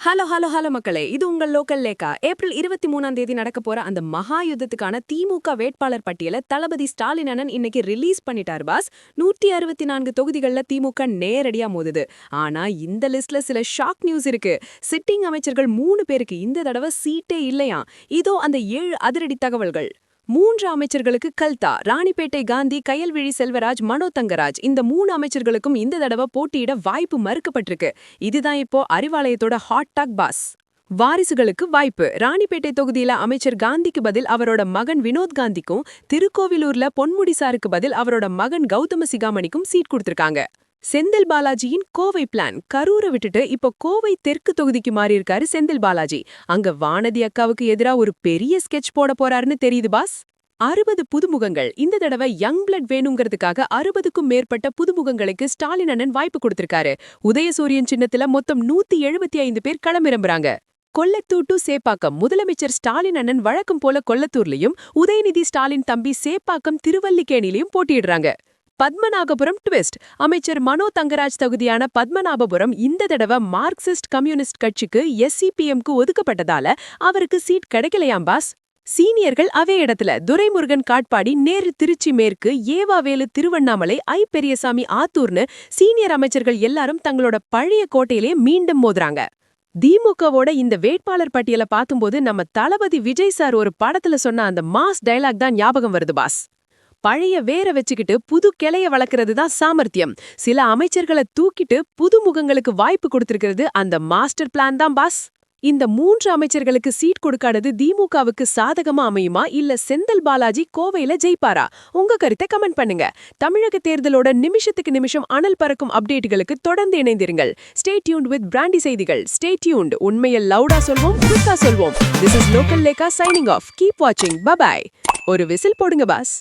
Hello hello hello மக்களே, இது உங்கள் லோக்கல் லேக்கா. ஏப்ரல் 23ஆம் தேதி நடக்க போற அந்த மகா யுத்தத்துக்கான திமுக வேட்பாளர் பட்டியலை தளபதி ஸ்டாலின் அண்ணன் இன்னைக்கு ரிலீஸ் பண்ணிட்டார் பாஸ். 164 தொகுதிகள்ல திமுக நேரடியா மோதுது. ஆனா இந்த லிஸ்ட்ல சில ஷாக் நியூஸ் இருக்கு. சிட்டிங் அமைச்சர்கள் 3 பேருக்கு இந்த தடவை சீட்டே இல்லையா. இதோ அந்த 7 அதிரடி தகவல்கள். 3 அமைச்சர்களுக்கு கல்தா. ராணிப்பேட்டை காந்தி, கயல்விழி செல்வராஜ், மனோ தங்கராஜ் இந்த 3 அமைச்சர்களுக்கும் இந்த தடவை போட்டியிட வாய்ப்பு மறுக்கப்பட்டிருக்கு. இதுதான் இப்போ அறிவாலயத்தோட ஹாட் டாக் பாஸ். வாரிசுகளுக்கு வாய்ப்பு. ராணிப்பேட்டை தொகுதியில அமைச்சர் காந்திக்கு பதில் அவரோட மகன் வினோத் காந்திக்கும், திருக்கோவிலூர்ல பொன்முடிசாருக்கு பதில் அவரோட மகன் கௌதம சிகாமணிக்கும் சீட் கொடுத்திருக்காங்க. செந்தில் பாலாஜியின் கோவை பிளான். கரூரை விட்டுட்டு இப்போ கோவை தெற்கு தொகுதிக்கு மாறி இருக்காரு செந்தில் பாலாஜி. அங்க வானதி அக்காவுக்கு எதிரா ஒரு பெரிய ஸ்கெட்ச் போட போறாருன்னு தெரியுது பாஸ். 60 புதுமுகங்கள். இந்த தடவை யங் பிளட் வேணுங்கிறதுக்காக 60க்கும் மேற்பட்ட புதுமுகங்களுக்கு ஸ்டாலின் அண்ணன் வாய்ப்பு கொடுத்திருக்காரு. உதயசூரியன் சின்னத்துல மொத்தம் 175 பேர் களமிறம்புறாங்க. கொல்லத்தூர் டு சேப்பாக்கம். முதலமைச்சர் ஸ்டாலின் அண்ணன் வழக்கம் போல கொல்லத்தூர்லயும், உதயநிதி ஸ்டாலின் தம்பி சேப்பாக்கம் திருவல்லிக்கேணிலையும் போட்டியிடுறாங்க. பத்மநாபபுரம் ட்விஸ்ட். அமைச்சர் மனோ தங்கராஜ் தொகுதியான பத்மநாபபுரம் இந்த தடவை மார்க்சிஸ்ட் கம்யூனிஸ்ட் கட்சிக்கு SCPMக்கு ஒதுக்கப்பட்டதால அவருக்கு சீட் கிடைக்கலையாம் பாஸ். சீனியர்கள் அவே இடத்துல. துரைமுருகன் காட்பாடி, நேரு திருச்சி மேற்கு, ஏவாவேலு திருவண்ணாமலை, பெரியசாமி ஆத்தூர்னு சீனியர் அமைச்சர்கள் எல்லாரும் தங்களோட பழைய கோட்டையிலே மீண்டும் மோதுறாங்க. திமுகவோட இந்த வேட்பாளர் பட்டியலை பார்க்கும்போது நம்ம தளபதி விஜய் சார் ஒரு படத்துல சொன்ன அந்த மாஸ் டயலாக் தான் ஞாபகம் வருது பாஸ். பழைய வேற வச்சுக்கிட்டு புது கிளைய வளர்க்கறது தான் சாமர்த்தியம். சில அமைச்சர்களை தூக்கிட்டு புது முகங்களுக்கு வாய்ப்பு கொடுத்திருக்கிறது அந்த மாஸ்டர் பிளான் தான் பாஸ். இந்த 3 அமைச்சர்களுக்கு சீட் கொடுக்காதது திமுகவுக்கு சாதகமா அமையுமா, இல்ல செந்தில் பாலாஜி கோவையில ஜெயிப்பாரா? உங்க கருத்தை கமெண்ட் பண்ணுங்க. தமிழக தேர்தலோட நிமிஷத்துக்கு நிமிஷம் அனல் பறக்கும் அப்டேட்டுகளுக்கு தொடர்ந்து இணைந்திருங்கள். ஸ்டே டியூன்ட் வித் பிராண்டி செய்திகள். Stay tuned. உண்மையை லவுடா சொல்வோம், குவிக்கா சொல்வோம். This is local Lekha signing off. Keep வாட்சிங். பை. ஒரு விசில் போடுங்க பாஸ்.